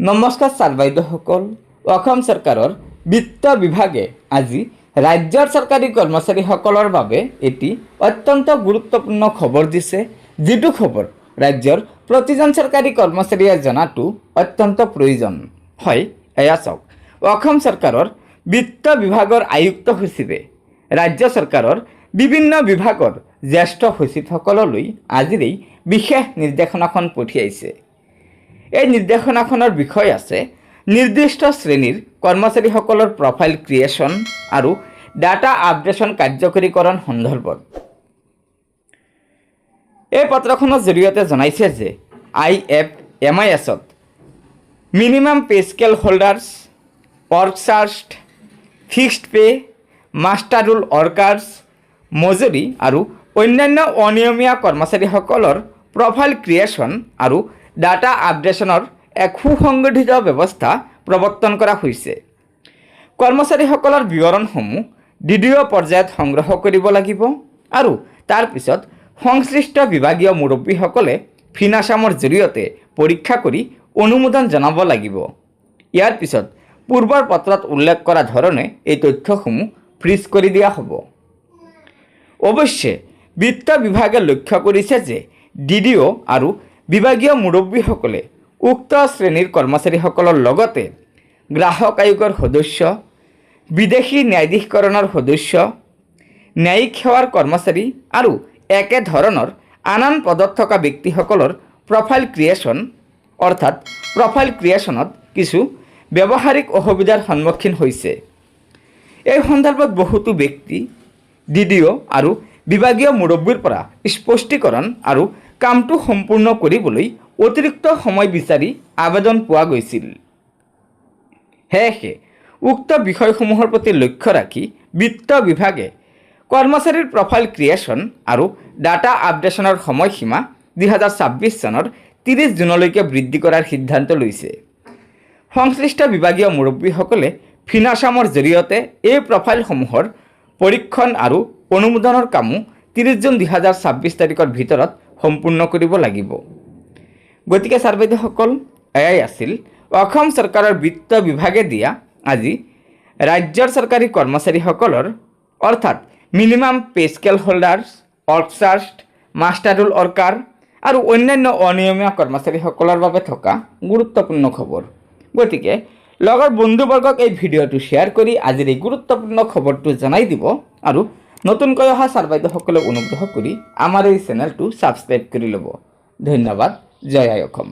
নমস্কাৰ ছাৰ বাইদেউসকল। অসম চৰকাৰৰ বিত্ত বিভাগে আজি ৰাজ্যৰ চৰকাৰী কৰ্মচাৰীসকলৰ বাবে এটি অত্যন্ত গুৰুত্বপূৰ্ণ খবৰ দিছে, যিটো খবৰ ৰাজ্যৰ প্ৰতিজন চৰকাৰী কৰ্মচাৰীয়ে জনাটো অত্যন্ত প্ৰয়োজন। হয়, এয়া চাওক, অসম চৰকাৰৰ বিত্ত বিভাগৰ আয়ুক্ত সচিবে ৰাজ্য চৰকাৰৰ বিভিন্ন বিভাগৰ জ্যেষ্ঠ সচিবসকললৈ আজিৰ এই বিশেষ নিৰ্দেশনাখন পঠিয়াইছে। এই নিৰ্দেশনাখনৰ বিষয় আছে নিৰ্দিষ্ট শ্ৰেণীৰ কৰ্মচাৰীসকলৰ প্ৰফাইল ক্ৰিয়েশ্যন আৰু ডাটা আপডেশ্যন কাৰ্যকৰীকৰণ সন্দৰ্ভত। এই পত্ৰখনৰ জৰিয়তে জনাইছে যে IFMIS-ত minimum pay scale holders, workcharged, fixed pay, master roll workers, মজুৰি আৰু অন্যান্য অনিয়মীয়া কৰ্মচাৰীসকলৰ প্ৰফাইল ক্ৰিয়েশ্যন আৰু ডাটা আপডেশ্যনৰ এক সুসংগঠিত ব্যৱস্থা প্ৰৱৰ্তন কৰা হৈছে। কৰ্মচাৰীসকলৰ বিৱৰণসমূহ DDO পৰ্যায়ত সংগ্ৰহ কৰিব লাগিব আৰু তাৰ পিছত সংশ্লিষ্ট বিভাগীয় মুৰব্বীসকলে ফিনাছামৰ জৰিয়তে পৰীক্ষা কৰি অনুমোদন জনাব লাগিব। ইয়াৰ পিছত পূৰ্বৰ পত্ৰত উল্লেখ কৰা ধৰণে এই তথ্যসমূহ ফ্ৰিজ কৰি দিয়া হ'ব। অৱশ্যে বিত্ত বিভাগে লক্ষ্য কৰিছে যে DDO আৰু বিভাগীয় মুৰব্বীসকলে উক্ত শ্ৰেণীৰ কৰ্মচাৰীসকলৰ লগতে গ্ৰাহক আয়োগৰ সদস্য, বিদেশী ন্যায়াধীকৰণৰ সদস্য, ন্যায়িক সেৱাৰ কৰ্মচাৰী আৰু একে ধৰণৰ আন পদত থকা ব্যক্তিসকলৰ প্ৰফাইল ক্ৰিয়েশ্যন অৰ্থাৎ প্ৰফাইল ক্ৰিয়েশ্যনত কিছু ব্যৱহাৰিক অসুবিধাৰ সন্মুখীন হৈছে। এই সন্দৰ্ভত বহুতো ব্যক্তি DDO আৰু বিভাগীয় মুৰব্বীৰ পৰা স্পষ্টীকৰণ আৰু কামটো সম্পূৰ্ণ কৰিবলৈ অতিৰিক্ত সময় বিচাৰি আবেদন পোৱা গৈছিল। সেয়েহে উক্ত বিষয়সমূহৰ প্ৰতি লক্ষ্য ৰাখি বিত্ত বিভাগে কৰ্মচাৰীৰ প্ৰফাইল ক্ৰিয়েশ্যন আৰু ডাটা আপডেশ্যনৰ সময়সীমা 2026 চনৰ 30 জুনলৈকে বৃদ্ধি কৰাৰ সিদ্ধান্ত লৈছে। সংশ্লিষ্ট বিভাগীয় মুৰব্বীসকলে ফিনাছামৰ জৰিয়তে এই প্ৰফাইলসমূহৰ পৰীক্ষণ আৰু অনুমোদনৰ কামো 30 জুন 2026 তাৰিখৰ ভিতৰত সম্পূৰ্ণ কৰিব লাগিব। গতিকে ছাৰ বাইদেউসকল, এয়াই আছিল অসম চৰকাৰৰ বিত্ত বিভাগে দিয়া আজি ৰাজ্যৰ চৰকাৰী কৰ্মচাৰীসকলৰ অৰ্থাৎ minimum pay scale holders, workcharged, master roll worker আৰু অন্যান্য অনিয়মীয়া কৰ্মচাৰীসকলৰ বাবে থকা গুৰুত্বপূৰ্ণ খবৰ। গতিকে লগৰ বন্ধুবৰ্গক এই ভিডিঅ'টো শ্বেয়াৰ কৰি আজিৰ এই গুৰুত্বপূৰ্ণ খবৰটো জনাই দিব আৰু নতুনকৈ অহা ছাৰ বাইদেউসকলক অনুগ্ৰহ কৰি আমাৰ এই চেনেলটো ছাবস্ক্ৰাইব কৰি ল'ব। ধন্যবাদ। জয় আই অসম।